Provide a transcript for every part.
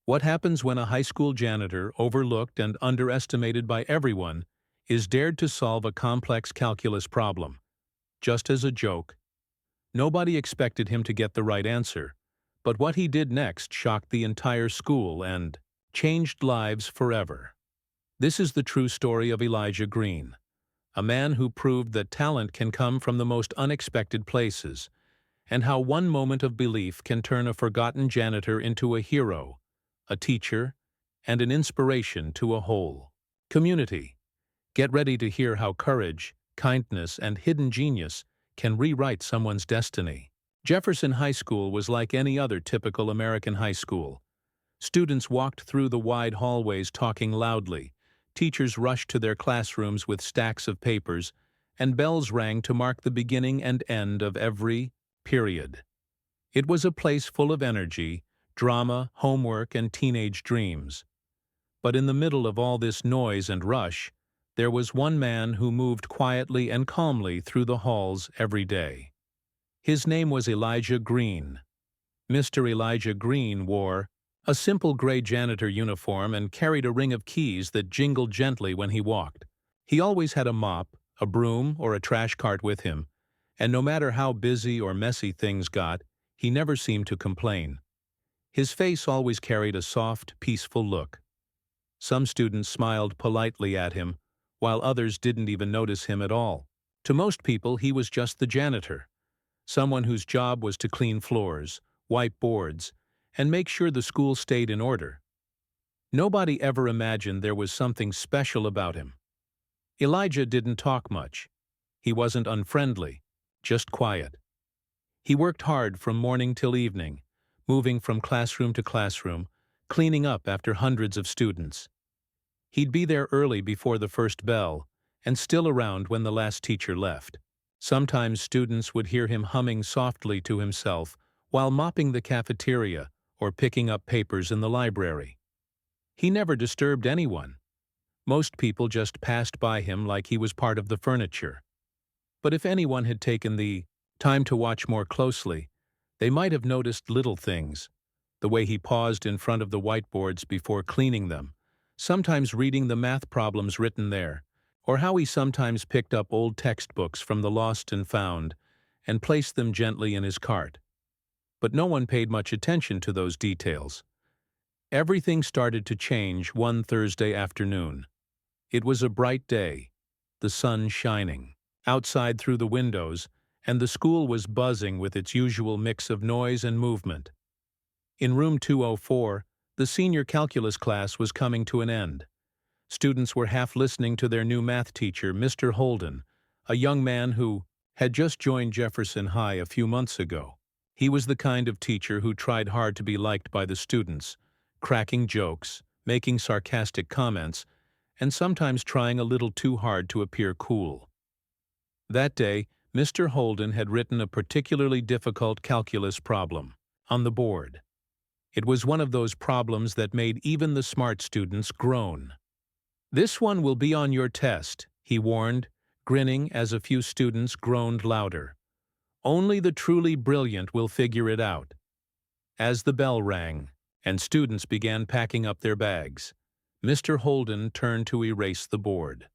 What happens when a high school janitor, overlooked and underestimated by everyone, is dared to solve a complex calculus problem? Just as a joke. Nobody expected him to get the right answer, but what he did next shocked the entire school and changed lives forever. This is the true story of Elijah Green, a man who proved that talent can come from the most unexpected places, and how one moment of belief can turn a forgotten janitor into a hero, a teacher, and an inspiration to a whole community. Get ready to hear how courage, kindness, and hidden genius can rewrite someone's destiny. Jefferson High School was like any other typical American high school. Students walked through the wide hallways talking loudly, teachers rushed to their classrooms with stacks of papers, and bells rang to mark the beginning and end of every period. It was a place full of energy, drama, homework, and teenage dreams. But in the middle of all this noise and rush, there was one man who moved quietly and calmly through the halls every day. His name was Elijah Green. Mr. Elijah Green wore a simple gray janitor uniform and carried a ring of keys that jingled gently when he walked. He always had a mop, a broom, or a trash cart with him, and no matter how busy or messy things got, he never seemed to complain. His face always carried a soft, peaceful look. Some students smiled politely at him, while others didn't even notice him at all. To most people, he was just the janitor, someone whose job was to clean floors, wipe boards, and make sure the school stayed in order. Nobody ever imagined there was something special about him. Elijah didn't talk much. He wasn't unfriendly, just quiet. He worked hard from morning till evening, moving from classroom to classroom, cleaning up after hundreds of students. He'd be there early before the first bell, and still around when the last teacher left. Sometimes students would hear him humming softly to himself while mopping the cafeteria or picking up papers in the library. He never disturbed anyone. Most people just passed by him like he was part of the furniture. But if anyone had taken the time to watch more closely, they might have noticed little things, the way he paused in front of the whiteboards before cleaning them, sometimes reading the math problems written there, or how he sometimes picked up old textbooks from the lost and found and placed them gently in his cart. But no one paid much attention to those details. Everything started to change one Thursday afternoon. It was a bright day, the sun shining outside through the windows, and the school was buzzing with its usual mix of noise and movement. In room 204, the senior calculus class was coming to an end. Students were half listening to their new math teacher, Mr. Holden, a young man who had just joined Jefferson High a few months ago. He was the kind of teacher who tried hard to be liked by the students, cracking jokes, making sarcastic comments, and sometimes trying a little too hard to appear cool. That day, Mr. Holden had written a particularly difficult calculus problem on the board. It was one of those problems that made even the smart students groan. "This one will be on your test," he warned, grinning as a few students groaned louder. "Only the truly brilliant will figure it out." As the bell rang, and students began packing up their bags, Mr. Holden turned to erase the board.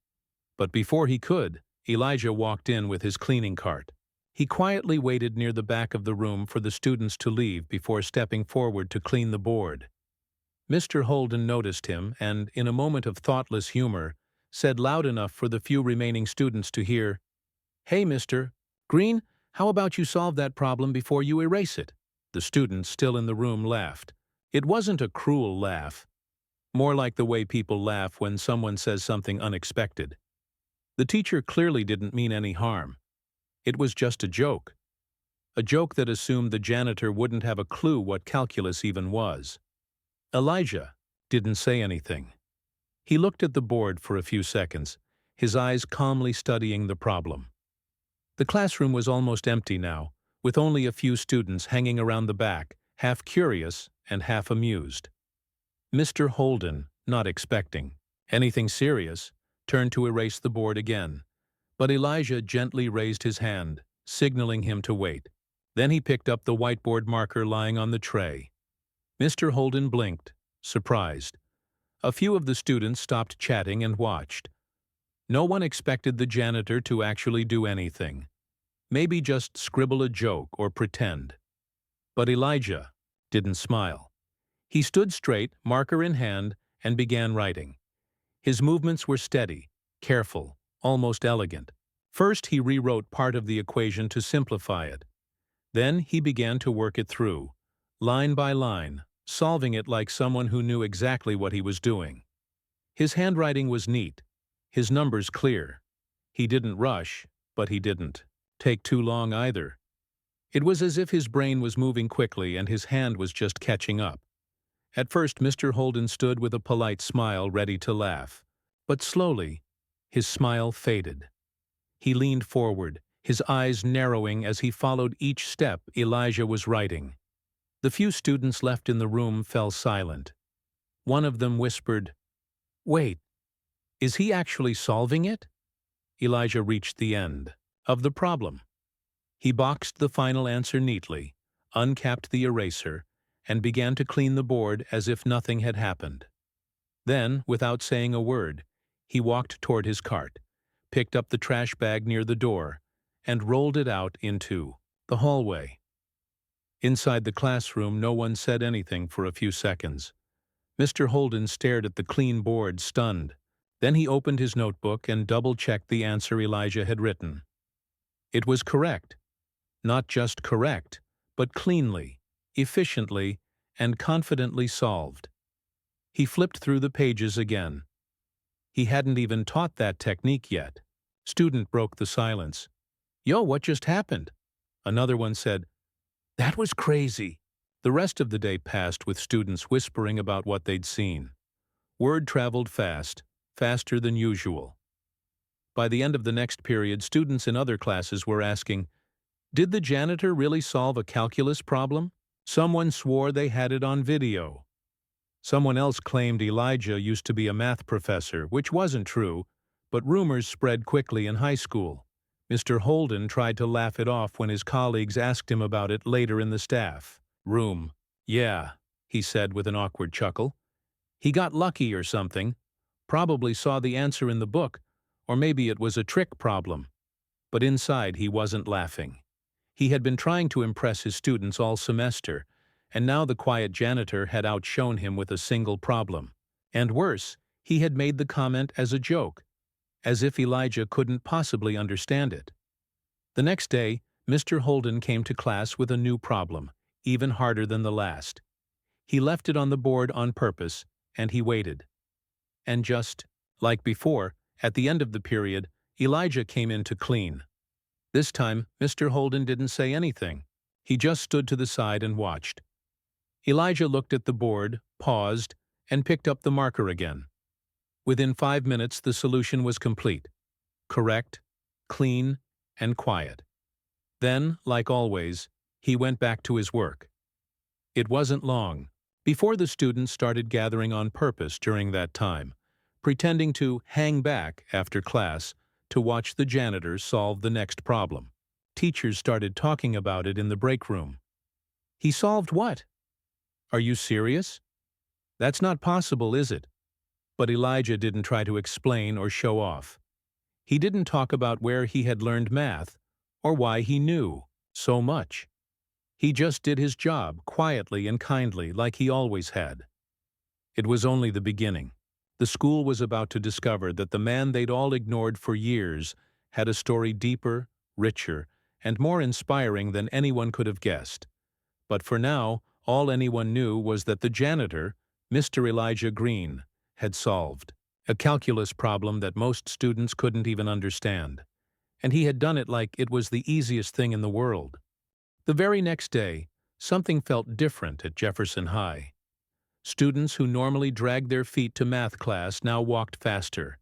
But before he could, Elijah walked in with his cleaning cart. He quietly waited near the back of the room for the students to leave before stepping forward to clean the board. Mr. Holden noticed him and, in a moment of thoughtless humor, said loud enough for the few remaining students to hear, "Hey, Mr. Green, how about you solve that problem before you erase it?" The students still in the room laughed. It wasn't a cruel laugh, more like the way people laugh when someone says something unexpected. The teacher clearly didn't mean any harm. It was just a joke that assumed the janitor wouldn't have a clue what calculus even was. Elijah didn't say anything. He looked at the board for a few seconds, his eyes calmly studying the problem. The classroom was almost empty now, with only a few students hanging around the back, half curious and half amused. Mr. Holden, not expecting anything serious, turned to erase the board again, but Elijah gently raised his hand, signaling him to wait. Then he picked up the whiteboard marker lying on the tray. Mr. Holden blinked, surprised. A few of the students stopped chatting and watched. No one expected the janitor to actually do anything. Maybe just scribble a joke or pretend. But Elijah didn't smile. He stood straight, marker in hand, and began writing. His movements were steady, careful, almost elegant. First, he rewrote part of the equation to simplify it. Then he began to work it through, line by line, solving it like someone who knew exactly what he was doing. His handwriting was neat, his numbers clear. He didn't rush, but he didn't take too long either. It was as if his brain was moving quickly and his hand was just catching up. At first, Mr. Holden stood with a polite smile ready to laugh. But slowly, his smile faded. He leaned forward, his eyes narrowing as he followed each step Elijah was writing. The few students left in the room fell silent. One of them whispered, "Wait, is he actually solving it?" Elijah reached the end of the problem. He boxed the final answer neatly, uncapped the eraser, and began to clean the board as if nothing had happened. Then, without saying a word, he walked toward his cart, picked up the trash bag near the door, and rolled it out into the hallway. Inside the classroom, no one said anything for a few seconds. Mr. Holden stared at the clean board, stunned. Then he opened his notebook and double-checked the answer Elijah had written. It was correct. Not just correct, but cleanly, efficiently, and confidently solved. He flipped through the pages again. He hadn't even taught that technique yet. Student broke the silence. "Yo, what just happened?" Another one said, "That was crazy." The rest of the day passed with students whispering about what they'd seen. Word traveled fast, faster than usual. By the end of the next period, students in other classes were asking, "Did the janitor really solve a calculus problem?" Someone swore they had it on video. Someone else claimed Elijah used to be a math professor, which wasn't true, but rumors spread quickly in high school. Mr. Holden tried to laugh it off when his colleagues asked him about it later in the staff room. "Yeah," he said with an awkward chuckle. "He got lucky or something. Probably saw the answer in the book, or maybe it was a trick problem." But inside he wasn't laughing. He had been trying to impress his students all semester, and now the quiet janitor had outshone him with a single problem. And worse, he had made the comment as a joke, as if Elijah couldn't possibly understand it. The next day, Mr. Holden came to class with a new problem, even harder than the last. He left it on the board on purpose, and he waited. And just like before, at the end of the period, Elijah came in to clean. This time, Mr. Holden didn't say anything. He just stood to the side and watched. Elijah looked at the board, paused, and picked up the marker again. Within 5 minutes, the solution was complete. Correct, clean, and quiet. Then, like always, he went back to his work. It wasn't long before the students started gathering on purpose during that time, pretending to hang back after class to watch the janitor solve the next problem. Teachers started talking about it in the break room. "He solved what? Are you serious? That's not possible, is it?" But Elijah didn't try to explain or show off. He didn't talk about where he had learned math or why he knew so much. He just did his job quietly and kindly like he always had. It was only the beginning. The school was about to discover that the man they'd all ignored for years had a story deeper, richer, and more inspiring than anyone could have guessed. But for now, all anyone knew was that the janitor, Mr. Elijah Green, had solved a calculus problem that most students couldn't even understand. And he had done it like it was the easiest thing in the world. The very next day, something felt different at Jefferson High. Students who normally dragged their feet to math class now walked faster,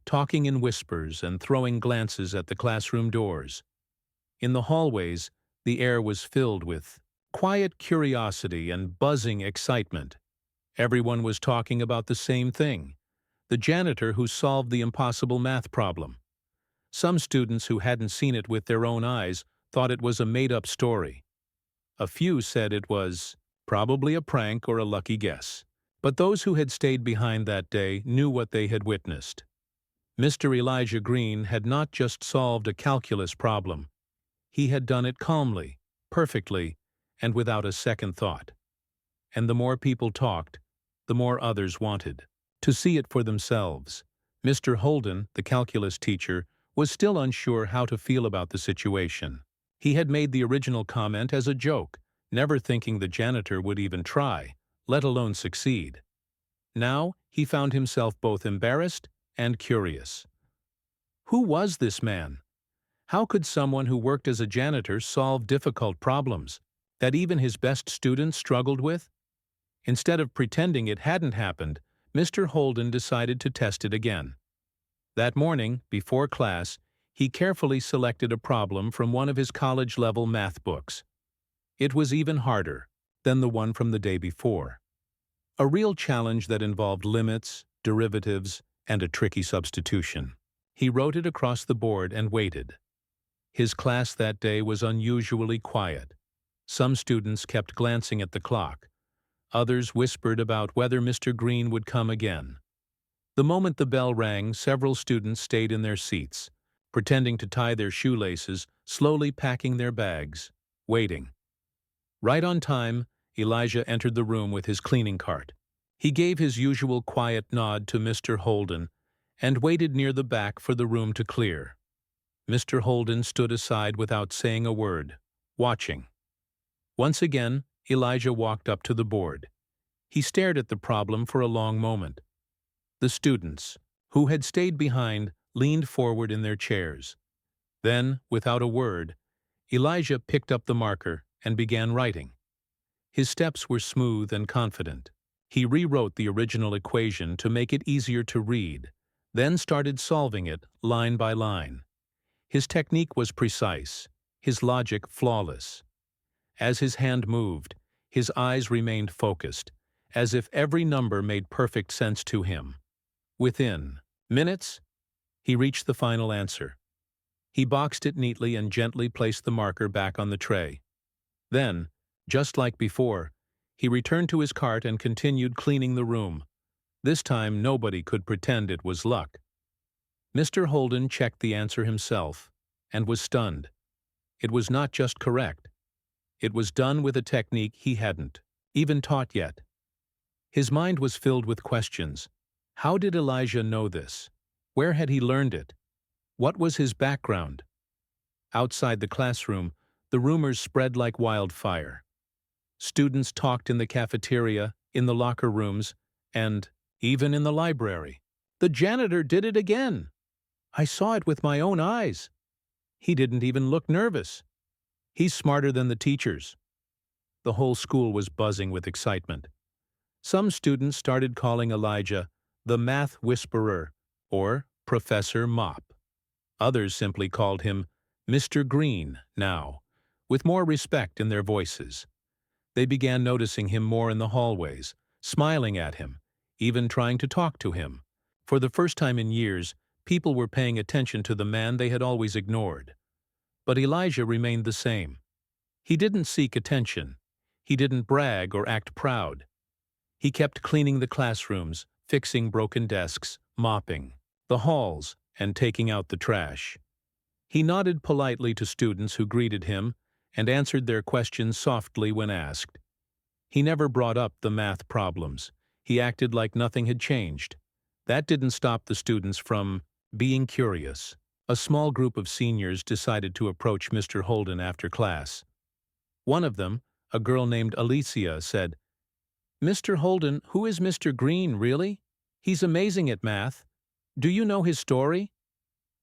talking in whispers and throwing glances at the classroom doors. In the hallways, the air was filled with quiet curiosity and buzzing excitement. Everyone was talking about the same thing, the janitor who solved the impossible math problem. Some students who hadn't seen it with their own eyes thought it was a made-up story. A few said it was probably a prank or a lucky guess. But those who had stayed behind that day knew what they had witnessed. Mr. Elijah Green had not just solved a calculus problem. He had done it calmly, perfectly, and without a second thought. And the more people talked, the more others wanted to see it for themselves. Mr. Holden, the calculus teacher, was still unsure how to feel about the situation. He had made the original comment as a joke, never thinking the janitor would even try, let alone succeed. Now he found himself both embarrassed and curious. Who was this man? How could someone who worked as a janitor solve difficult problems that even his best students struggled with? Instead of pretending it hadn't happened, Mr. Holden decided to test it again. That morning, before class, he carefully selected a problem from one of his college-level math books. It was even harder than the one from the day before. A real challenge that involved limits, derivatives, and a tricky substitution. He wrote it across the board and waited. His class that day was unusually quiet. Some students kept glancing at the clock. Others whispered about whether Mr. Green would come again. The moment the bell rang, several students stayed in their seats, pretending to tie their shoelaces, slowly packing their bags, waiting. Right on time, Elijah entered the room with his cleaning cart. He gave his usual quiet nod to Mr. Holden and waited near the back for the room to clear. Mr. Holden stood aside without saying a word, watching. Once again, Elijah walked up to the board. He stared at the problem for a long moment. The students, who had stayed behind, leaned forward in their chairs. Then, without a word, Elijah picked up the marker and began writing. His steps were smooth and confident. He rewrote the original equation to make it easier to read, then started solving it line by line. His technique was precise, his logic flawless. As his hand moved, his eyes remained focused, as if every number made perfect sense to him. Within minutes, he reached the final answer. He boxed it neatly and gently placed the marker back on the tray. Then, just like before, he returned to his cart and continued cleaning the room. This time nobody could pretend it was luck. Mr. Holden checked the answer himself and was stunned. It was not just correct. It was done with a technique he hadn't even taught yet. His mind was filled with questions. How did Elijah know this? Where had he learned it? What was his background? Outside the classroom, the rumors spread like wildfire. Students talked in the cafeteria, in the locker rooms, and even in the library. The janitor did it again. I saw it with my own eyes. He didn't even look nervous. He's smarter than the teachers. The whole school was buzzing with excitement. Some students started calling Elijah the Math Whisperer or Professor Mop. Others simply called him Mr. Green now, with more respect in their voices. They began noticing him more in the hallways, smiling at him, even trying to talk to him. For the first time in years, people were paying attention to the man they had always ignored. But Elijah remained the same. He didn't seek attention. He didn't brag or act proud. He kept cleaning the classrooms, fixing broken desks, mopping the halls, and taking out the trash. He nodded politely to students who greeted him and answered their questions softly when asked. He never brought up the math problems. He acted like nothing had changed. That didn't stop the students from being curious. A small group of seniors decided to approach Mr. Holden after class. One of them, a girl named Alicia, said, "Mr. Holden, who is Mr. Green, really? He's amazing at math. Do you know his story?"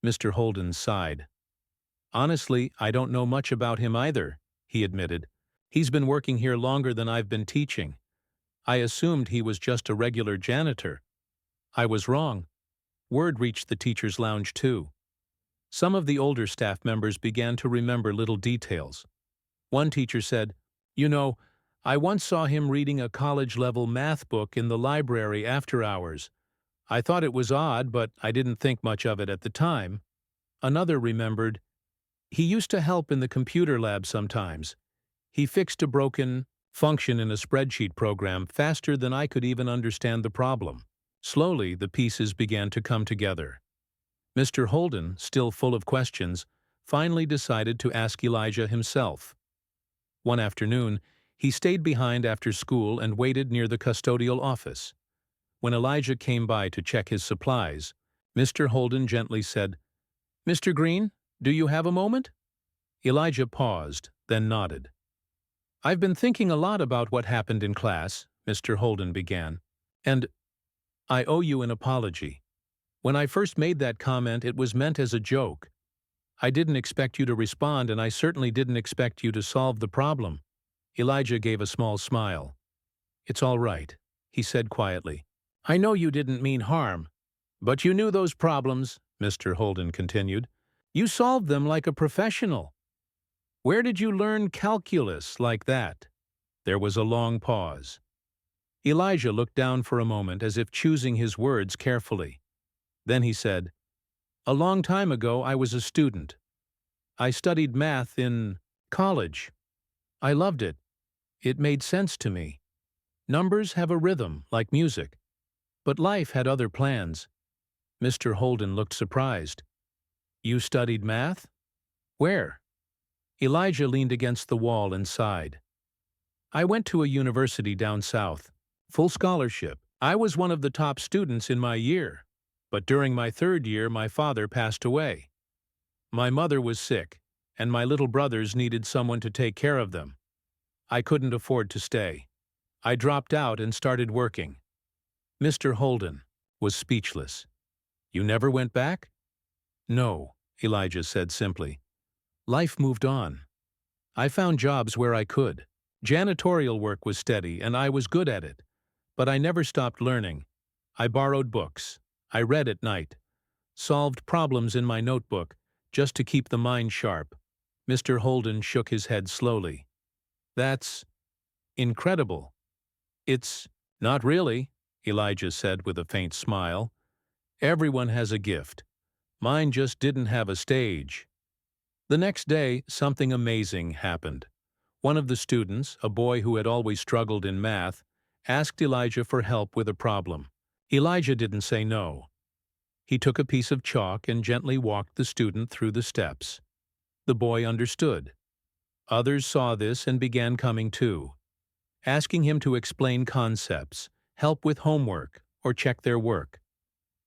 Mr. Holden sighed. "Honestly, I don't know much about him either," he admitted. "He's been working here longer than I've been teaching. I assumed he was just a regular janitor. I was wrong." Word reached the teacher's lounge too. Some of the older staff members began to remember little details. One teacher said, "You know, I once saw him reading a college-level math book in the library after hours. I thought it was odd, but I didn't think much of it at the time." Another remembered, "He used to help in the computer lab sometimes. He fixed a broken function in a spreadsheet program faster than I could even understand the problem. Slowly, the pieces began to come together. Mr. Holden, still full of questions, finally decided to ask Elijah himself. One afternoon, he stayed behind after school and waited near the custodial office. When Elijah came by to check his supplies, Mr. Holden gently said, "Mr. Green, do you have a moment?" Elijah paused, then nodded. "I've been thinking a lot about what happened in class," Mr. Holden began, "and I owe you an apology. When I first made that comment, it was meant as a joke. I didn't expect you to respond, and I certainly didn't expect you to solve the problem." Elijah gave a small smile. "It's all right," he said quietly. "I know you didn't mean harm. But you knew those problems," Mr. Holden continued. "You solved them like a professional. Where did you learn calculus like that?" There was a long pause. Elijah looked down for a moment as if choosing his words carefully. Then he said, "A long time ago I was a student. I studied math in college. I loved it. It made sense to me. Numbers have a rhythm, like music. But life had other plans." Mr. Holden looked surprised. "You studied math? Where?" Elijah leaned against the wall and sighed. "I went to a university down south. Full scholarship. I was one of the top students in my year. But during my third year, my father passed away. My mother was sick, and my little brothers needed someone to take care of them. I couldn't afford to stay. I dropped out and started working." Mr. Holden was speechless. "You never went back?" "No," Elijah said simply. "Life moved on. I found jobs where I could. Janitorial work was steady, and I was good at it. But I never stopped learning. I borrowed books. I read at night. Solved problems in my notebook, just to keep the mind sharp." Mr. Holden shook his head slowly. "That's incredible." "It's not really," Elijah said with a faint smile. "Everyone has a gift. Mine just didn't have a stage." The next day, something amazing happened. One of the students, a boy who had always struggled in math, asked Elijah for help with a problem. Elijah didn't say no. He took a piece of chalk and gently walked the student through the steps. The boy understood. Others saw this and began coming too, asking him to explain concepts, help with homework, or check their work.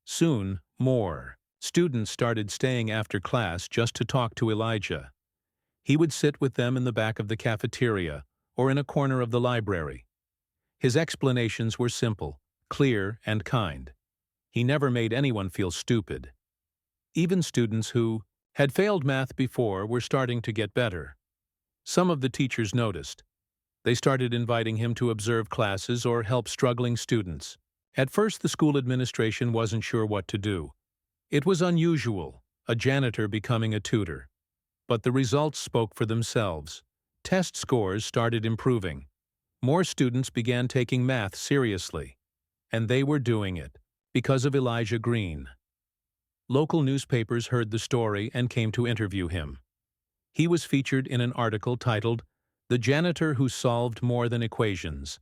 Soon, more students started staying after class just to talk to Elijah. He would sit with them in the back of the cafeteria or in a corner of the library. His explanations were simple, clear, and kind. He never made anyone feel stupid. Even students who had failed math before were starting to get better. Some of the teachers noticed. They started inviting him to observe classes or help struggling students. At first, the school administration wasn't sure what to do. It was unusual, a janitor becoming a tutor. But the results spoke for themselves. Test scores started improving. More students began taking math seriously. And they were doing it because of Elijah Green. Local newspapers heard the story and came to interview him. He was featured in an article titled, "The Janitor Who Solved More Than Equations."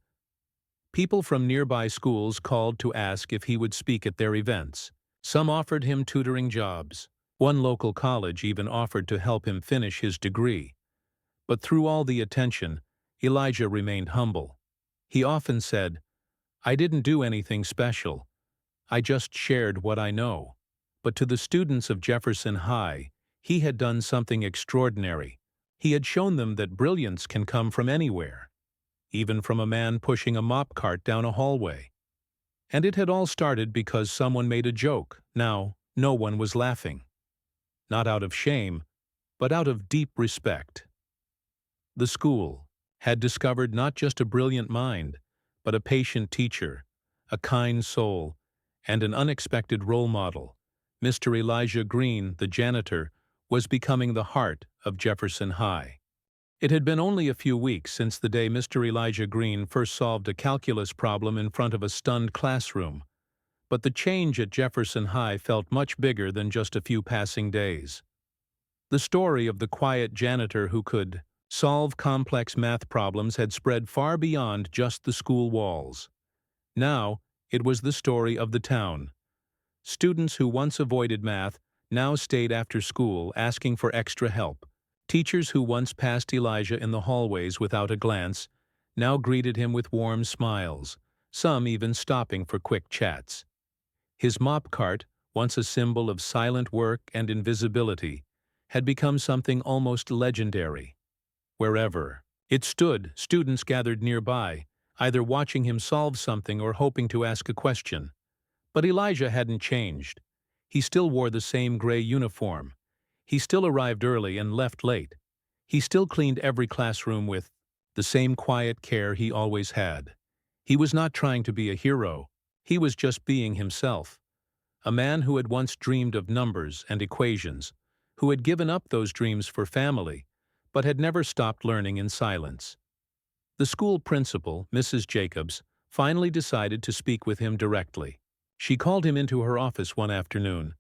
People from nearby schools called to ask if he would speak at their events. Some offered him tutoring jobs. One local college even offered to help him finish his degree. But through all the attention, Elijah remained humble. He often said, "I didn't do anything special. I just shared what I know." But to the students of Jefferson High, he had done something extraordinary. He had shown them that brilliance can come from anywhere, even from a man pushing a mop cart down a hallway. And it had all started because someone made a joke. Now, no one was laughing. Not out of shame, but out of deep respect. The school had discovered not just a brilliant mind, but a patient teacher, a kind soul, and an unexpected role model. Mr. Elijah Green, the janitor, was becoming the heart of Jefferson High. It had been only a few weeks since the day Mr. Elijah Green first solved a calculus problem in front of a stunned classroom, but the change at Jefferson High felt much bigger than just a few passing days. The story of the quiet janitor who could solve complex math problems had spread far beyond just the school walls. Now, it was the story of the town. Students who once avoided math now stayed after school asking for extra help. Teachers who once passed Elijah in the hallways without a glance now greeted him with warm smiles, some even stopping for quick chats. His mop cart, once a symbol of silent work and invisibility, had become something almost legendary. Wherever it stood, students gathered nearby, either watching him solve something or hoping to ask a question. But Elijah hadn't changed. He still wore the same gray uniform. He still arrived early and left late. He still cleaned every classroom with the same quiet care he always had. He was not trying to be a hero. He was just being himself. A man who had once dreamed of numbers and equations, who had given up those dreams for family, but had never stopped learning in silence. The school principal, Mrs. Jacobs, finally decided to speak with him directly. She called him into her office one afternoon,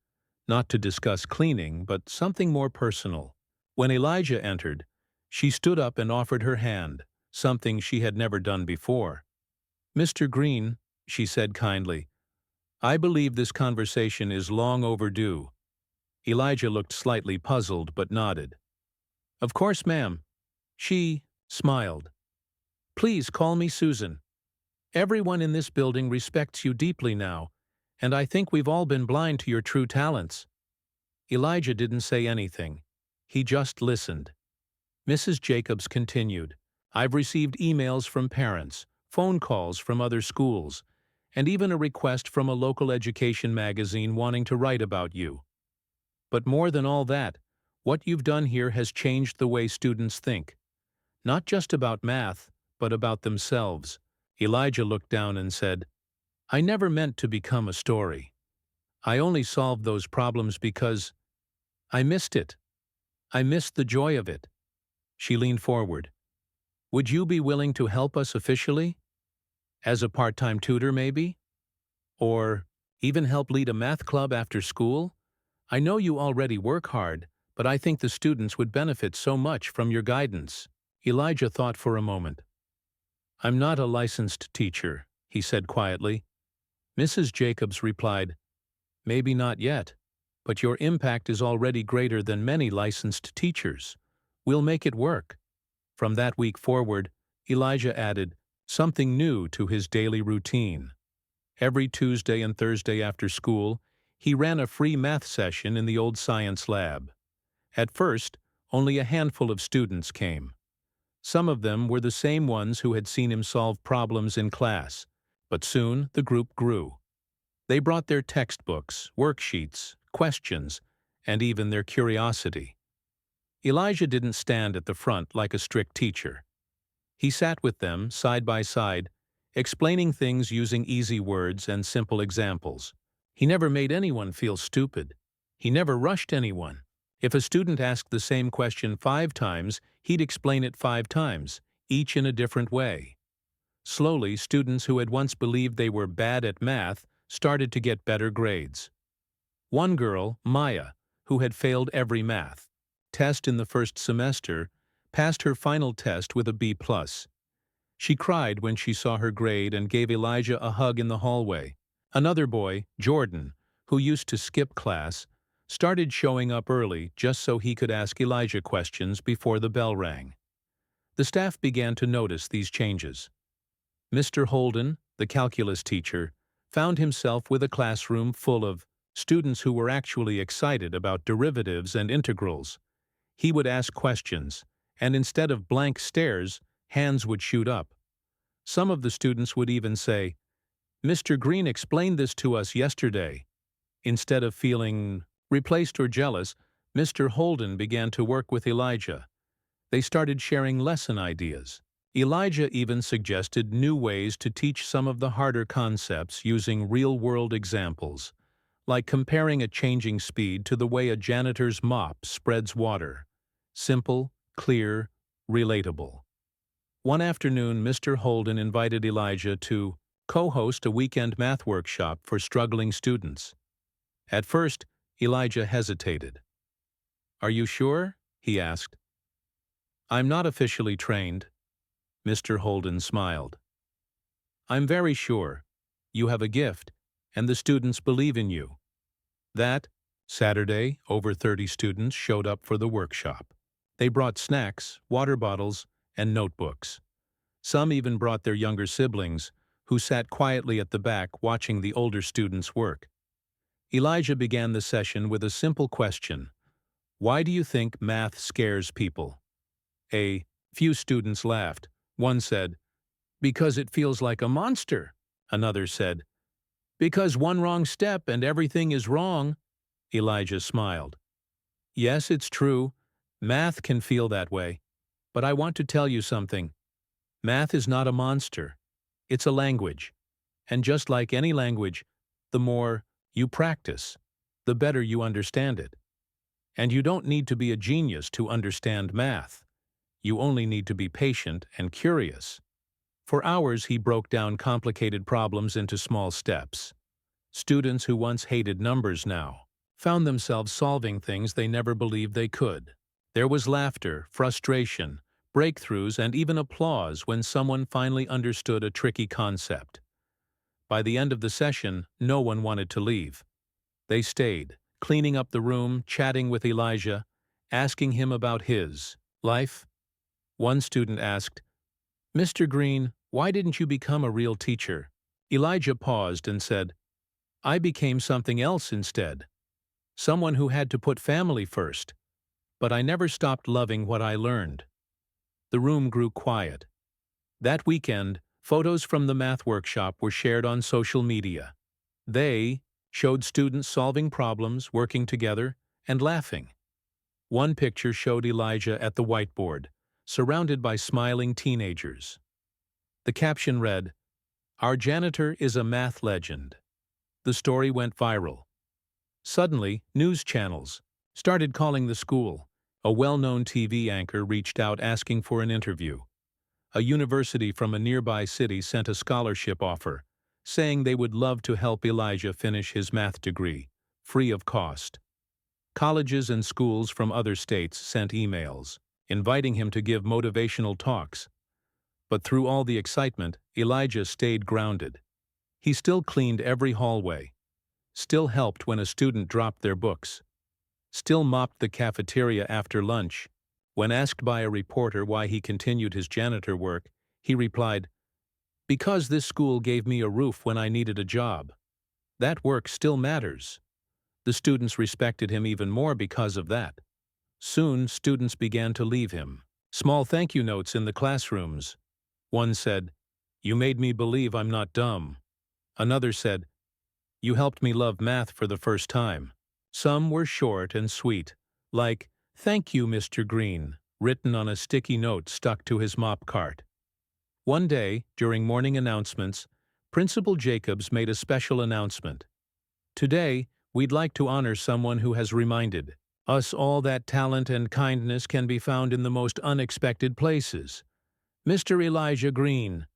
not to discuss cleaning, but something more personal. When Elijah entered, she stood up and offered her hand, something she had never done before. "Mr. Green," she said kindly, "I believe this conversation is long overdue." Elijah looked slightly puzzled but nodded. "Of course, ma'am." She smiled. "Please call me Susan. Everyone in this building respects you deeply now, and I think we've all been blind to your true talents." Elijah didn't say anything. He just listened. Mrs. Jacobs continued, "I've received emails from parents, phone calls from other schools, and even a request from a local education magazine wanting to write about you. But more than all that, what you've done here has changed the way students think. Not just about math, but about themselves." Elijah looked down and said, "I never meant to become a story. I only solved those problems because I missed it. I missed the joy of it." She leaned forward. "Would you be willing to help us officially? As a part-time tutor, maybe? Or even help lead a math club after school? I know you already work hard, but I think the students would benefit so much from your guidance." Elijah thought for a moment. "I'm not a licensed teacher," he said quietly. Mrs. Jacobs replied, "Maybe not yet, but your impact is already greater than many licensed teachers. We'll make it work." From that week forward, Elijah added something new to his daily routine. Every Tuesday and Thursday after school, he ran a free math session in the old science lab. At first, only a handful of students came. Some of them were the same ones who had seen him solve problems in class, but soon the group grew. They brought their textbooks, worksheets, questions, and even their curiosity. Elijah didn't stand at the front like a strict teacher. He sat with them, side by side, explaining things using easy words and simple examples. He never made anyone feel stupid. He never rushed anyone. If a student asked the same question 5 times, he'd explain it 5 times, each in a different way. Slowly, students who had once believed they were bad at math started to get better grades. One girl, Maya, who had failed every math test in the first semester, passed her final test with a B+. She cried when she saw her grade and gave Elijah a hug in the hallway. Another boy, Jordan, who used to skip class, started showing up early just so he could ask Elijah questions before the bell rang. The staff began to notice these changes. Mr. Holden, the calculus teacher, found himself with a classroom full of students who were actually excited about derivatives and integrals. He would ask questions, and instead of blank stares, hands would shoot up. Some of the students would even say, "Mr. Green explained this to us yesterday." Instead of feeling replaced or jealous, Mr. Holden began to work with Elijah. They started sharing lesson ideas. Elijah even suggested new ways to teach some of the harder concepts using real-world examples, like comparing a changing speed to the way a janitor's mop spreads water. Simple, clear, relatable. One afternoon, Mr. Holden invited Elijah to co-host a weekend math workshop for struggling students. At first, Elijah hesitated. "Are you sure?" he asked. I'm not officially trained. Mr. Holden smiled. I'm very sure. You have a gift, and the students believe in you. That Saturday, over 30 students showed up for the workshop. They brought snacks, water bottles, and notebooks. Some even brought their younger siblings, who sat quietly at the back watching the older students work. Elijah began the session with a simple question. Why do you think math scares people? A few students laughed. One said, because it feels like a monster. Another said, because one wrong step and everything is wrong. Elijah smiled. Yes, it's true. Math can feel that way. But I want to tell you something. Math is not a monster. It's a language. And just like any language, the more you practice, the better you understand it. And you don't need to be a genius to understand math. You only need to be patient and curious. For hours he broke down complicated problems into small steps. Students who once hated numbers now found themselves solving things they never believed they could. There was laughter, frustration, breakthroughs, and even applause when someone finally understood a tricky concept. By the end of the session, no one wanted to leave. They stayed, cleaning up the room, chatting with Elijah, asking him about his life. One student asked, Mr. Green, why didn't you become a real teacher? Elijah paused and said, I became something else instead. Someone who had to put family first. But I never stopped loving what I learned. The room grew quiet. That weekend, photos from the math workshop were shared on social media. They showed students solving problems, working together, and laughing. One picture showed Elijah at the whiteboard, surrounded by smiling teenagers. The caption read, Our janitor is a math legend. The story went viral. Suddenly, news channels started calling the school. A well-known TV anchor reached out asking for an interview. A university from a nearby city sent a scholarship offer, saying they would love to help Elijah finish his math degree, free of cost. Colleges and schools from other states sent emails, inviting him to give motivational talks. But through all the excitement, Elijah stayed grounded. He still cleaned every hallway, still helped when a student dropped their books, still mopped the cafeteria after lunch. When asked by a reporter why he continued his janitor work, he replied, Because this school gave me a roof when I needed a job. That work still matters. The students respected him even more because of that. Soon, students began to leave him. Small thank you notes in the classrooms. One said, You made me believe I'm not dumb. Another said, You helped me love math for the first time. Some were short and sweet, like, Thank you, Mr. Green, written on a sticky note stuck to his mop cart. One day, during morning announcements, Principal Jacobs made a special announcement. Today, we'd like to honor someone who has reminded us all that talent and kindness can be found in the most unexpected places. Mr. Elijah Green,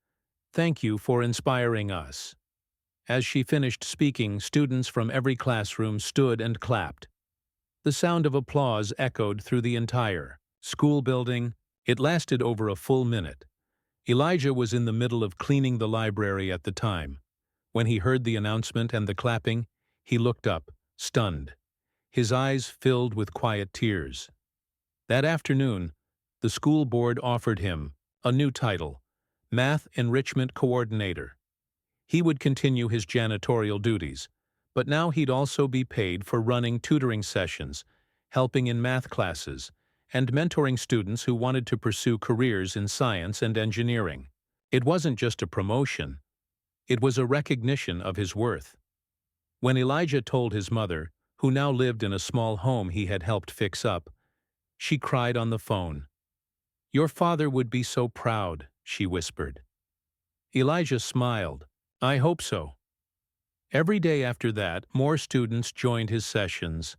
thank you for inspiring us. As she finished speaking, students from every classroom stood and clapped. The sound of applause echoed through the entire school building. It lasted over a full minute. Elijah was in the middle of cleaning the library at the time. When he heard the announcement and the clapping, he looked up, stunned. His eyes filled with quiet tears. That afternoon, the school board offered him a new title, Math Enrichment Coordinator. He would continue his janitorial duties, but now he'd also be paid for running tutoring sessions, helping in math classes, and mentoring students who wanted to pursue careers in science and engineering. It wasn't just a promotion. It was a recognition of his worth. When Elijah told his mother, who now lived in a small home he had helped fix up, she cried on the phone. Your father would be so proud, she whispered. Elijah smiled. I hope so. Every day after that, more students joined his sessions.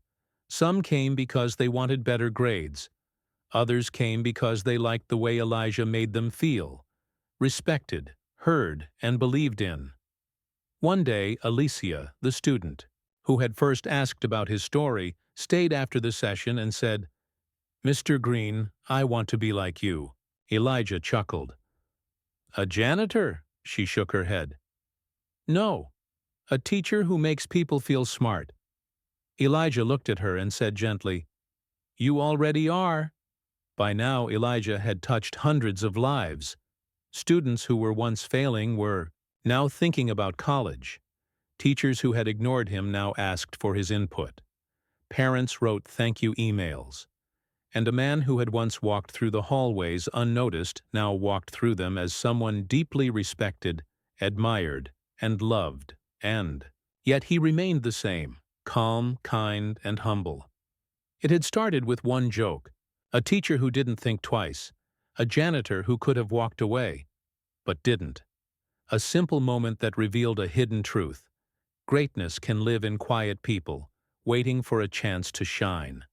Some came because they wanted better grades. Others came because they liked the way Elijah made them feel, respected, heard, and believed in. One day, Alicia, the student, who had first asked about his story, stayed after the session and said, Mr. Green, I want to be like you. Elijah chuckled. A janitor? She shook her head. No, a teacher who makes people feel smart. Elijah looked at her and said gently, You already are. By now, Elijah had touched hundreds of lives. Students who were once failing were now thinking about college. Teachers who had ignored him now asked for his input. Parents wrote thank you emails. And a man who had once walked through the hallways unnoticed now walked through them as someone deeply respected, admired, and loved, and yet he remained the same, calm, kind, and humble. It had started with one joke, a teacher who didn't think twice, a janitor who could have walked away, but didn't. A simple moment that revealed a hidden truth. Greatness can live in quiet people, waiting for a chance to shine.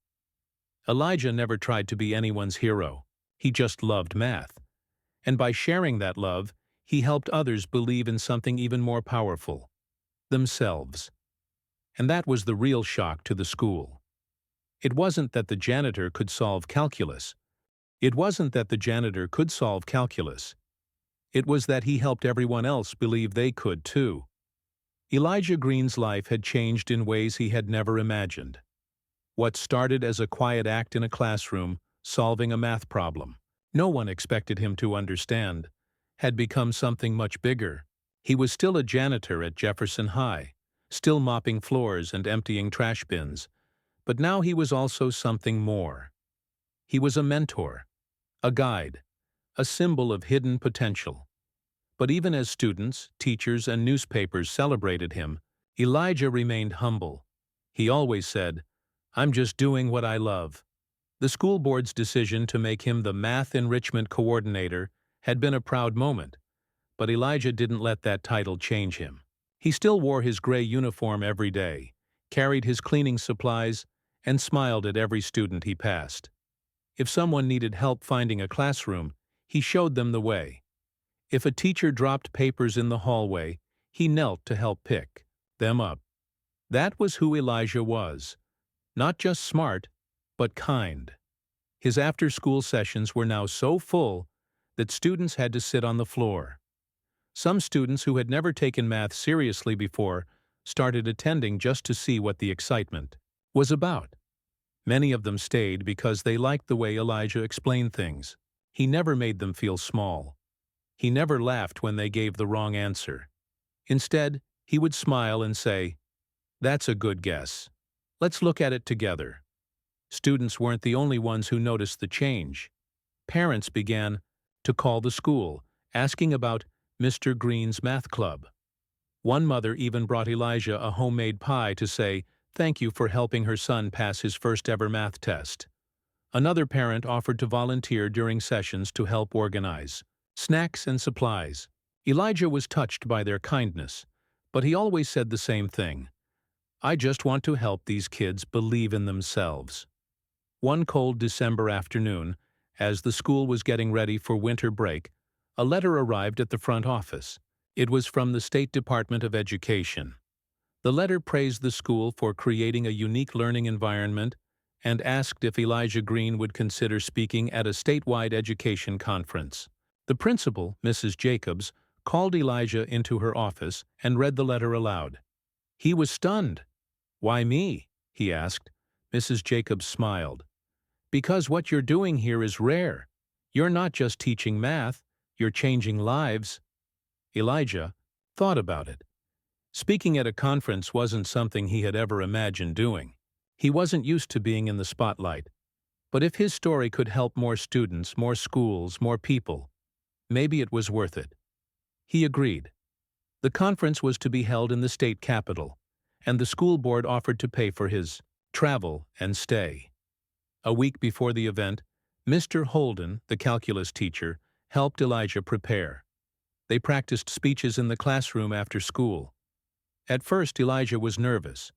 Elijah never tried to be anyone's hero. He just loved math. And by sharing that love, he helped others believe in something even more powerful, themselves. And that was the real shock to the school. It wasn't that the janitor could solve calculus. It wasn't that the janitor could solve calculus. It was that he helped everyone else believe they could too. Elijah Green's life had changed in ways he had never imagined. What started as a quiet act in a classroom, solving a math problem no one expected him to understand, had become something much bigger. He was still a janitor at Jefferson High, still mopping floors and emptying trash bins, but now he was also something more. He was a mentor, a guide, a symbol of hidden potential. But even as students, teachers, and newspapers celebrated him, Elijah remained humble. He always said, I'm just doing what I love. The school board's decision to make him the math enrichment coordinator had been a proud moment, but Elijah didn't let that title change him. He still wore his gray uniform every day, carried his cleaning supplies, and smiled at every student he passed. If someone needed help finding a classroom, he showed them the way. If a teacher dropped papers in the hallway, he knelt to help pick them up. That was who Elijah was. Not just smart, but kind. His after-school sessions were now so full that students had to sit on the floor. Some students who had never taken math seriously before started attending just to see what the excitement was about. Many of them stayed because they liked the way Elijah explained things. He never made them feel small. He never laughed when they gave the wrong answer. Instead, he would smile and say, That's a good guess. Let's look at it together. Students weren't the only ones who noticed the change. Parents began to call the school, asking about Mr. Green's math club. One mother even brought Elijah a homemade pie to say thank you for helping her son pass his first ever math test. Another parent offered to volunteer during sessions to help organize snacks and supplies. Elijah was touched by their kindness, but he always said the same thing. I just want to help these kids believe in themselves. One cold December afternoon, as the school was getting ready for winter break, a letter arrived at the front office. It was from the State Department of Education. The letter praised the school for creating a unique learning environment and asked if Elijah Green would consider speaking at a statewide education conference. The principal, Mrs. Jacobs, called Elijah into her office and read the letter aloud. He was stunned. Why me? He asked. Mrs. Jacobs smiled. Because what you're doing here is rare. You're not just teaching math, you're changing lives. Elijah thought about it. Speaking at a conference wasn't something he had ever imagined doing. He wasn't used to being in the spotlight. But if his story could help more students, more schools, more people, maybe it was worth it. He agreed. The conference was to be held in the state capitol, and the school board offered to pay for his travel and stay. A week before the event, Mr. Holden, the calculus teacher, helped Elijah prepare. They practiced speeches in the classroom after school. At first, Elijah was nervous.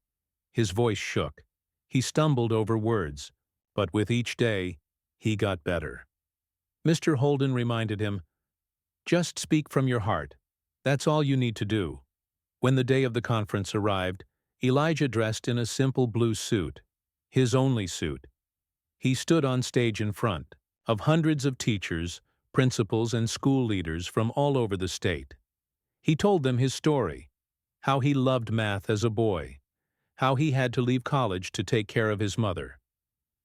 His voice shook. He stumbled over words, but with each day, he got better. Mr. Holden reminded him, Just speak from your heart. That's all you need to do. When the day of the conference arrived, Elijah dressed in a simple blue suit, his only suit. He stood on stage in front of hundreds of teachers, principals, and school leaders from all over the state. He told them his story, how he loved math as a boy, how he had to leave college to take care of his mother,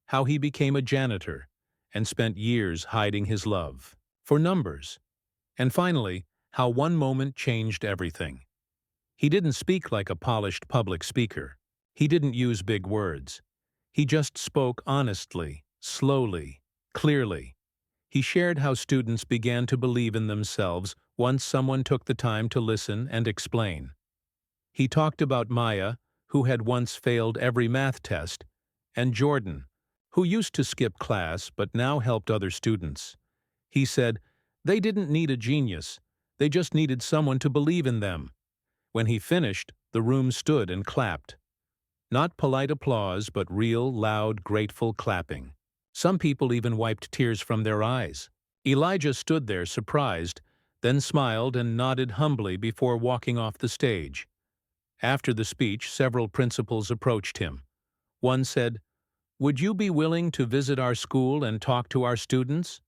how he became a janitor and spent years hiding his love for numbers, and finally, how one moment changed everything. He didn't speak like a polished public speaker. He didn't use big words. He just spoke honestly, slowly, clearly. He shared how students began to believe in themselves once someone took the time to listen and explain. He talked about Maya, who had once failed every math test, and Jordan, who used to skip class but now helped other students. He said, they didn't need a genius, they just needed someone to believe in them. When he finished, the room stood and clapped. Not polite applause, but real, loud, grateful clapping. Some people even wiped tears from their eyes. Elijah stood there surprised, then smiled and nodded humbly before walking off the stage. After the speech, several principals approached him. One said, "Would you be willing to visit our school and talk to our students?"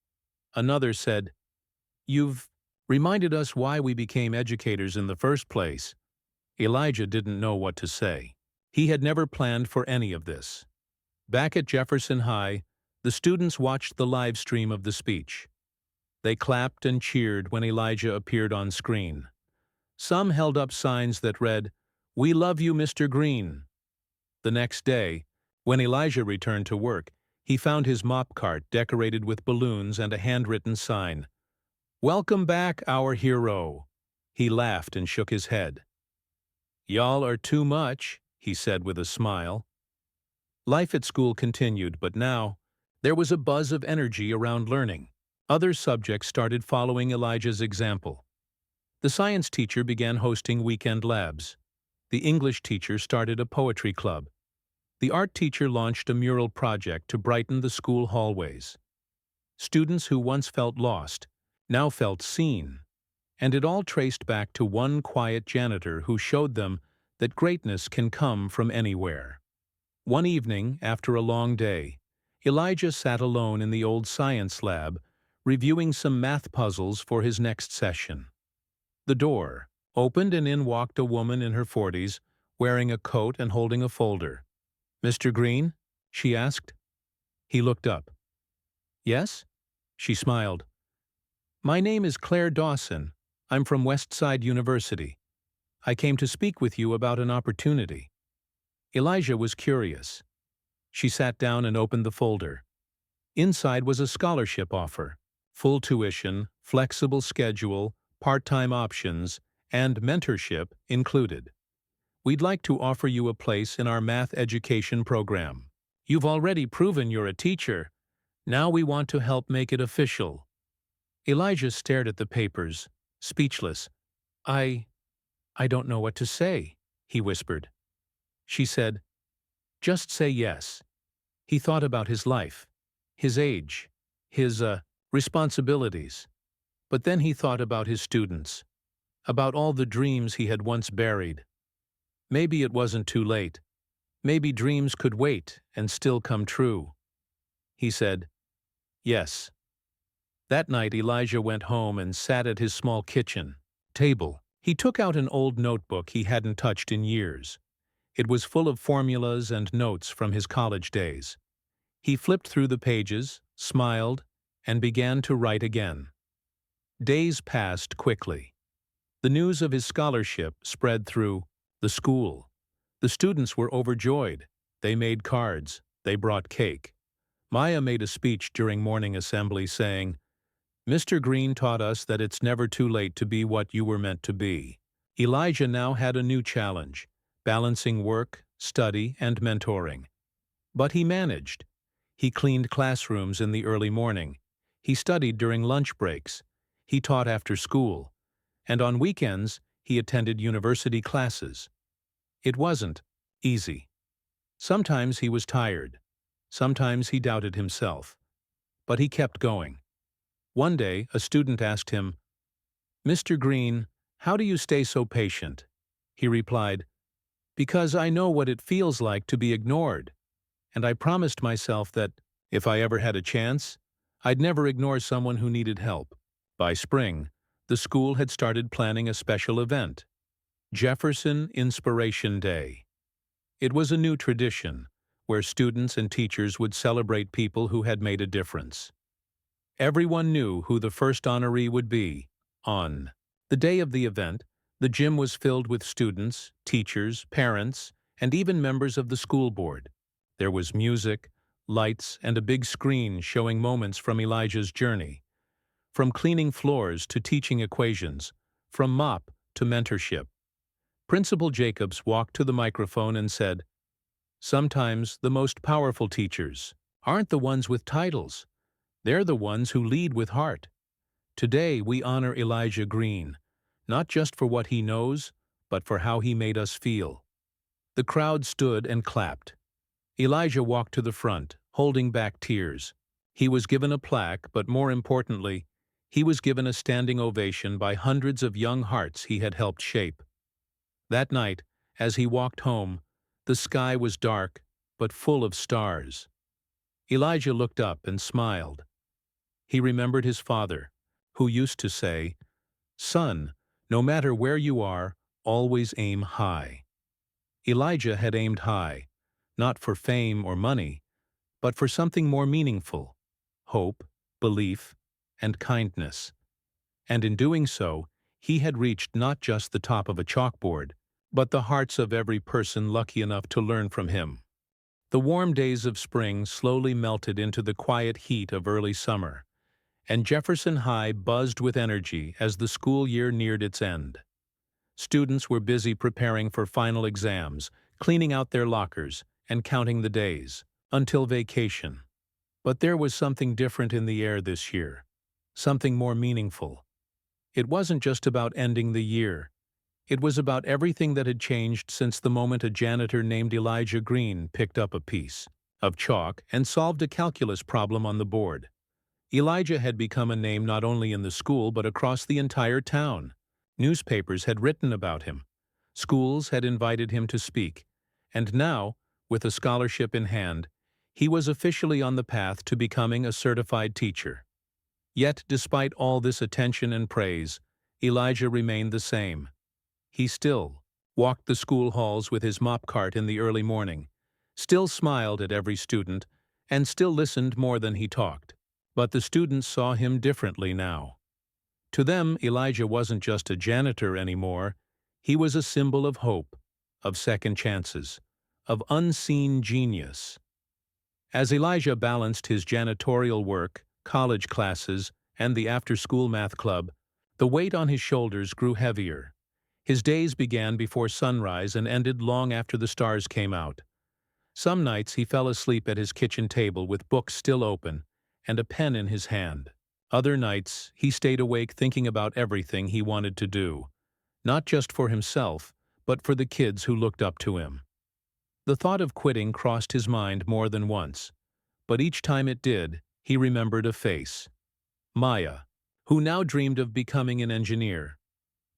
Another said, "You've reminded us why we became educators in the first place." Elijah didn't know what to say. He had never planned for any of this. Back at Jefferson High, the students watched the live stream of the speech. They clapped and cheered when Elijah appeared on screen. Some held up signs that read, "We love you, Mr. Green." The next day, when Elijah returned to work, he found his mop cart decorated with balloons and a handwritten sign, "Welcome back, our hero." He laughed and shook his head. "Y'all are too much," he said with a smile. Life at school continued, but now, there was a buzz of energy around learning. Other subjects started following Elijah's example. The science teacher began hosting weekend labs. The English teacher started a poetry club. The art teacher launched a mural project to brighten the school hallways. Students who once felt lost now felt seen, and it all traced back to one quiet janitor who showed them that greatness can come from anywhere. One evening, after a long day, Elijah sat alone in the old science lab, reviewing some math puzzles for his next session. The door opened and in walked a woman in her 40s, wearing a coat and holding a folder. "Mr. Green?" she asked. He looked up. "Yes?" She smiled. "My name is Claire Dawson. I'm from Westside University. I came to speak with you about an opportunity." Elijah was curious. She sat down and opened the folder. Inside was a scholarship offer, full tuition, flexible schedule, part-time options, and mentorship included. "We'd like to offer you a place in our math education program. You've already proven you're a teacher. Now we want to help make it official." Elijah stared at the papers, speechless. I don't know what to say," he whispered. She said, "Just say yes." He thought about his life, his age, his responsibilities. But then he thought about his students, about all the dreams he had once buried. Maybe it wasn't too late. Maybe dreams could wait and still come true. He said, "Yes." That night Elijah went home and sat at his small kitchen table. He took out an old notebook he hadn't touched in years. It was full of formulas and notes from his college days. He flipped through the pages, smiled, and began to write again. Days passed quickly. The news of his scholarship spread through the school. The students were overjoyed. They made cards. They brought cake. Maya made a speech during morning assembly saying, "Mr. Green taught us that it's never too late to be what you were meant to be." Elijah now had a new challenge, balancing work, study, and mentoring. But he managed. He cleaned classrooms in the early morning. He studied during lunch breaks. He taught after school. And on weekends, he attended university classes. It wasn't easy. Sometimes he was tired. Sometimes he doubted himself. But he kept going. One day, a student asked him, "Mr. Green, how do you stay so patient?" He replied, "Because I know what it feels like to be ignored, and I promised myself that If I ever had a chance, I'd never ignore someone who needed help. By spring, the school had started planning a special event, Jefferson Inspiration Day. It was a new tradition, where students and teachers would celebrate people who had made a difference. Everyone knew who the first honoree would be. On the day of the event, the gym was filled with students, teachers, parents, and even members of the school board. There was music, lights, and a big screen showing moments from Elijah's journey. From cleaning floors to teaching equations, from mop to mentorship. Principal Jacobs walked to the microphone and said, "Sometimes the most powerful teachers aren't the ones with titles. They're the ones who lead with heart. Today we honor Elijah Green, not just for what he knows, but for how he made us feel." The crowd stood and clapped. Elijah walked to the front, holding back tears. He was given a plaque, but more importantly, he was given a standing ovation by hundreds of young hearts he had helped shape. That night, as he walked home, the sky was dark, but full of stars. Elijah looked up and smiled. He remembered his father, who used to say, "Son, no matter where you are, always aim high." Elijah had aimed high, not for fame or money, but for something more meaningful: hope, belief, and kindness. And in doing so, he had reached not just the top of a chalkboard, but the hearts of every person lucky enough to learn from him. The warm days of spring slowly melted into the quiet heat of early summer, and Jefferson High buzzed with energy as the school year neared its end. Students were busy preparing for final exams, cleaning out their lockers, and counting the days, until vacation. But there was something different in the air this year, something more meaningful. It wasn't just about ending the year. It was about everything that had changed since the moment a janitor named Elijah Green picked up a piece of chalk and solved a calculus problem on the board. Elijah had become a name not only in the school but across the entire town. Newspapers had written about him. Schools had invited him to speak. And now, with a scholarship in hand, he was officially on the path to becoming a certified teacher. Yet, despite all this attention and praise, Elijah remained the same. He still walked the school halls with his mop cart in the early morning, still smiled at every student, and still listened more than he talked. But the students saw him differently now. To them, Elijah wasn't just a janitor anymore. He was a symbol of hope, of second chances, of unseen genius. As Elijah balanced his janitorial work, college classes, and the after-school math club, the weight on his shoulders grew heavier. His days began before sunrise and ended long after the stars came out. Some nights he fell asleep at his kitchen table with books still open and a pen in his hand. Other nights he stayed awake thinking about everything he wanted to do, not just for himself, but for the kids who looked up to him. The thought of quitting crossed his mind more than once, but each time it did, he remembered a face. Maya, who now dreamed of becoming an engineer.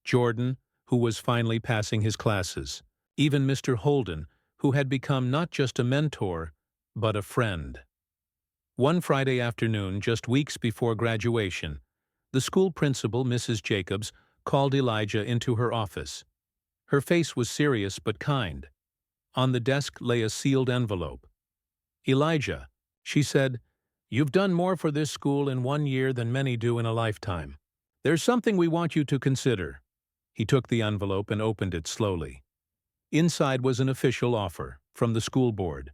Jordan, who was finally passing his classes. Even Mr. Holden, who had become not just a mentor, but a friend. One Friday afternoon, just weeks before graduation, the school principal, Mrs. Jacobs, called Elijah into her office. Her face was serious but kind. On the desk lay a sealed envelope. "Elijah," she said, "you've done more for this school in 1 year than many do in a lifetime. There's something we want you to consider." He took the envelope and opened it slowly. Inside was an official offer from the school board,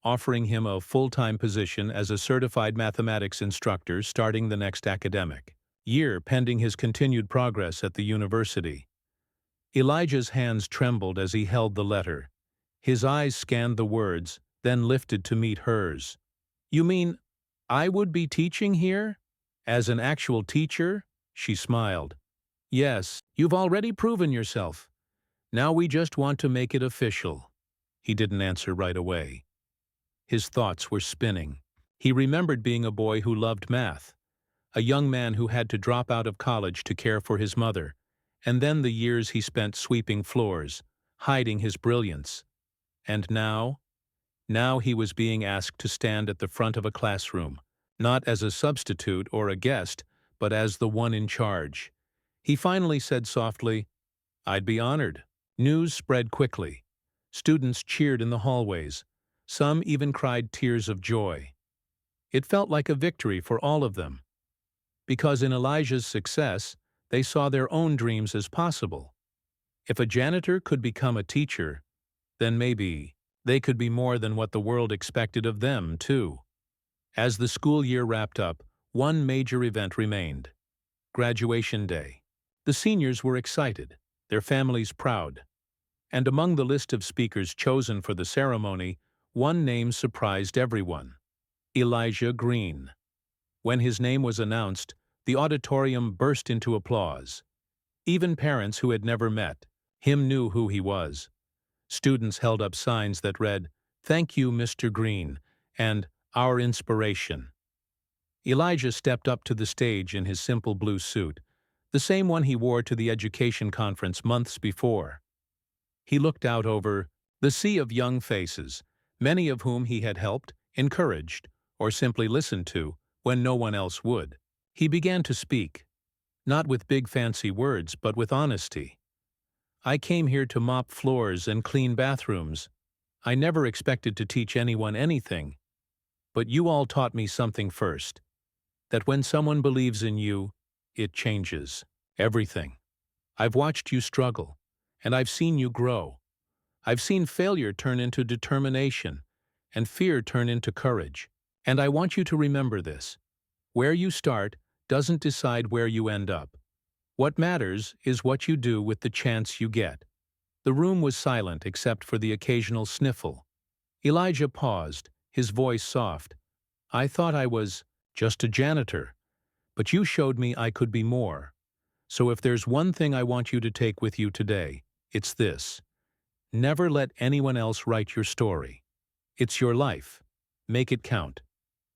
offering him a full-time position as a certified mathematics instructor starting the next academic year, pending his continued progress at the university. Elijah's hands trembled as he held the letter. His eyes scanned the words, then lifted to meet hers. "You mean I would be teaching here? As an actual teacher?" She smiled. "Yes, you've already proven yourself. Now we just want to make it official." He didn't answer right away. His thoughts were spinning. He remembered being a boy who loved math, a young man who had to drop out of college to care for his mother, and then the years he spent sweeping floors, hiding his brilliance. And now? Now he was being asked to stand at the front of a classroom, not as a substitute or a guest, but as the one in charge. He finally said softly, "I'd be honored." News spread quickly. Students cheered in the hallways. Some even cried tears of joy. It felt like a victory for all of them, because in Elijah's success, they saw their own dreams as possible. If a janitor could become a teacher, then maybe they could be more than what the world expected of them, too. As the school year wrapped up, one major event remained: graduation day. The seniors were excited, their families proud. And among the list of speakers chosen for the ceremony, one name surprised everyone: Elijah Green. When his name was announced, the auditorium burst into applause. Even parents who had never met him knew who he was. Students held up signs that read, "Thank you, Mr. Green," and "Our Inspiration." Elijah stepped up to the stage in his simple blue suit, the same one he wore to the education conference months before. He looked out over the sea of young faces, many of whom he had helped, encouraged, or simply listened to when no one else would. He began to speak, not with big fancy words, but with honesty. "I came here to mop floors and clean bathrooms. I never expected to teach anyone anything. But you all taught me something first: that when someone believes in you, it changes everything. I've watched you struggle, and I've seen you grow. I've seen failure turn into determination, and fear turn into courage. And I want you to remember this: where you start doesn't decide where you end up. What matters is what you do with the chance you get." The room was silent except for the occasional sniffle. Elijah paused, his voice soft. "I thought I was just a janitor, but you showed me I could be more. So if there's one thing I want you to take with you today, it's this: never let anyone else write your story. It's your life. Make it count."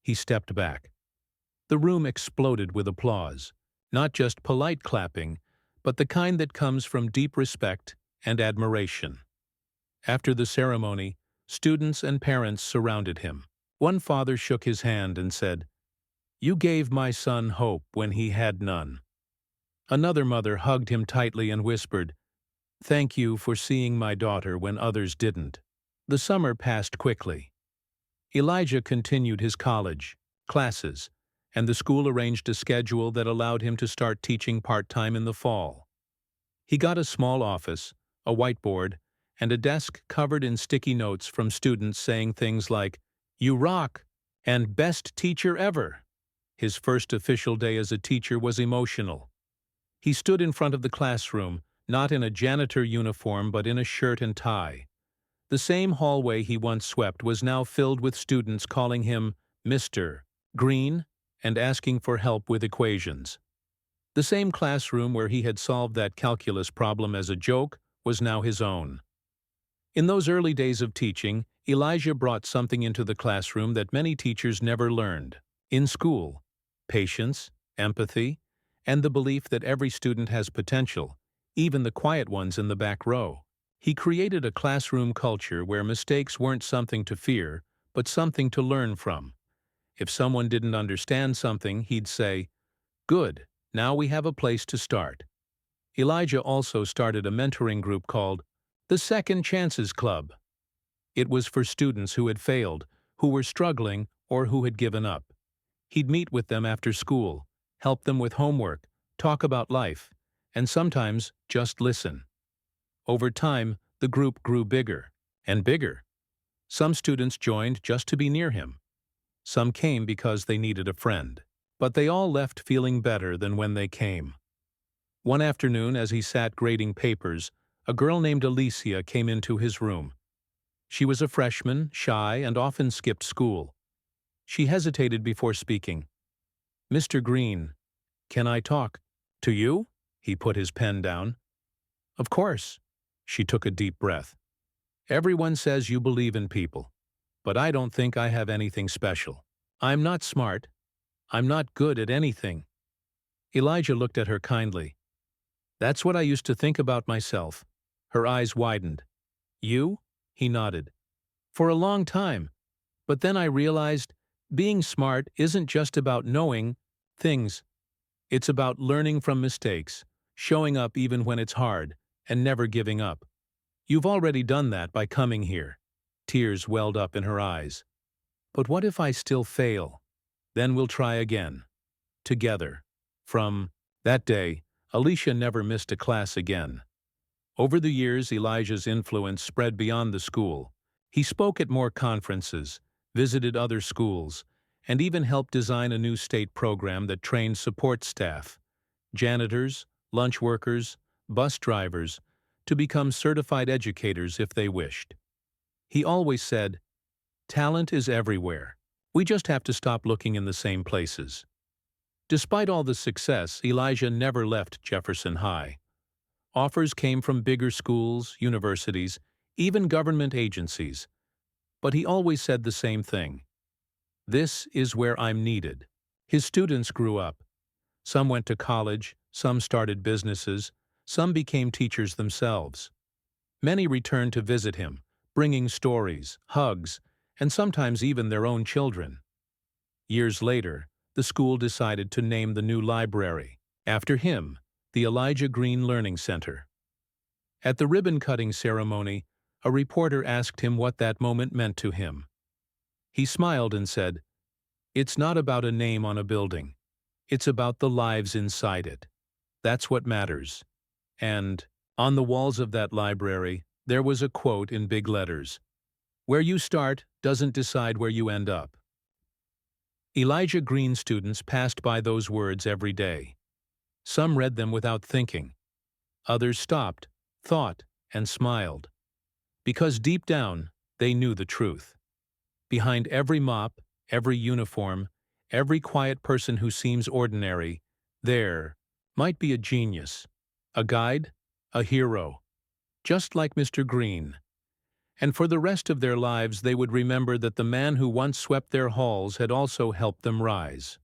He stepped back. The room exploded with applause, not just polite clapping, but the kind that comes from deep respect and admiration. After the ceremony, students and parents surrounded him. One father shook his hand and said, "You gave my son hope when he had none." Another mother hugged him tightly and whispered, "Thank you for seeing my daughter when others didn't." The summer passed quickly. Elijah continued his college, classes, and the school arranged a schedule that allowed him to start teaching part-time in the fall. He got a small office, a whiteboard, and a desk covered in sticky notes from students saying things like, "You rock," and "Best teacher ever." His first official day as a teacher was emotional. He stood in front of the classroom, not in a janitor uniform but in a shirt and tie. The same hallway he once swept was now filled with students calling him Mr. Green and asking for help with equations. The same classroom where he had solved that calculus problem as a joke was now his own. In those early days of teaching, Elijah brought something into the classroom that many teachers never learned in school: patience, empathy, and the belief that every student has potential, even the quiet ones in the back row. He created a classroom culture where mistakes weren't something to fear, but something to learn from. If someone didn't understand something, he'd say, "Good, now we have a place to start." Elijah also started a mentoring group called the Second Chances Club. It was for students who had failed, who were struggling, or who had given up. He'd meet with them after school, help them with homework, talk about life, and sometimes just listen. Over time, the group grew bigger and bigger. Some students joined just to be near him. Some came because they needed a friend. But they all left feeling better than when they came. One afternoon, as he sat grading papers, a girl named Alicia came into his room. She was a freshman, shy, and often skipped school. She hesitated before speaking. "Mr. Green, can I talk to you?" He put his pen down. "Of course." She took a deep breath. "Everyone says you believe in people, but I don't think I have anything special. I'm not smart. I'm not good at anything." Elijah looked at her kindly. "That's what I used to think about myself." Her eyes widened. "You?" He nodded. For a long time. But then I realized being smart isn't just about knowing things. It's about learning from mistakes, showing up even when it's hard, and never giving up. You've already done that by coming here. Tears welled up in her eyes. But what if I still fail? Then we'll try again. Together. From that day, Alicia never missed a class again. Over the years, Elijah's influence spread beyond the school. He spoke at more conferences, visited other schools, and even helped design a new state program that trained support staff, janitors, lunch workers, bus drivers, to become certified educators if they wished. He always said, "Talent is everywhere. We just have to stop looking in the same places." Despite all the success, Elijah never left Jefferson High. Offers came from bigger schools, universities, even government agencies. But he always said the same thing. "This is where I'm needed." His students grew up. Some went to college, some started businesses, some became teachers themselves. Many returned to visit him, bringing stories, hugs, and sometimes even their own children. Years later, the school decided to name the new library, after him, the Elijah Green Learning Center. At the ribbon-cutting ceremony, a reporter asked him what that moment meant to him. He smiled and said, "It's not about a name on a building. It's about the lives inside it. That's what matters." And, on the walls of that library, there was a quote in big letters, "Where you start doesn't decide where you end up." Elijah Green students passed by those words every day. Some read them without thinking. Others stopped, thought, and smiled. Because deep down, they knew the truth. Behind every mop, every uniform, every quiet person who seems ordinary, there might be a genius, a guide, a hero, just like Mr. Green. And for the rest of their lives they would remember that the man who once swept their halls had also helped them rise.